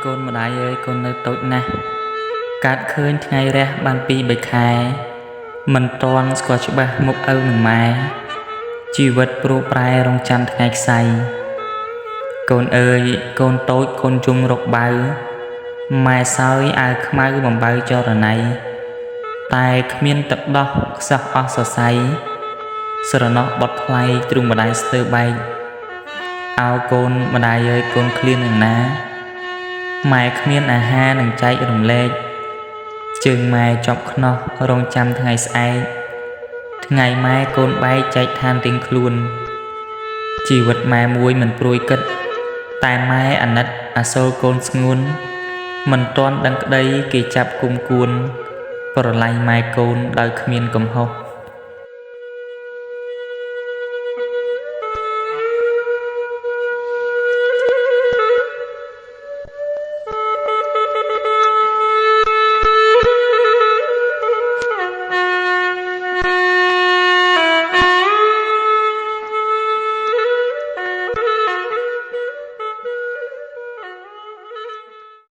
កូនម្ដាយអើយកូននៅតូចណាស់កាត់ឃើញថ្ងៃរះបាន2-3ខែមិនទាន់ស្គាល់ច្បាស់មុខឪនិងម៉ែជីវិតព្រោះប្រែរងចាំថ្ងៃខ្សែកូនអើយកូនតូចកូនជុំរកបៅម៉ែសោយអាវខ្មៅបំបៅចរណៃតែគ្មានទឹកដោះខ្សោះអស់សរសៃស្រណោះបត់ថ្លៃទ្រូងម្ដាយស្ទើរបែកអោកូនម្ដាយអើយកូនឃ្លានយ៉ាងណាម៉ែគ្មានអាហារនឹងចែករំលែកជើងម៉ែជាប់ខ្នោះរងចាំថ្ងៃស្អែកថ្ងៃម៉ែកូនបែកចែកឋានរៀងខ្លួនជីវិតម៉ែមួយមិនព្រួយគិតតែម៉ែអាណិតអាសូរកូនស្ងួនមិនទាន់ដឹងក្តីគេចាប់គុំគួនប្រឡាញ់ម៉ែកូនដោយគ្មានកំហុស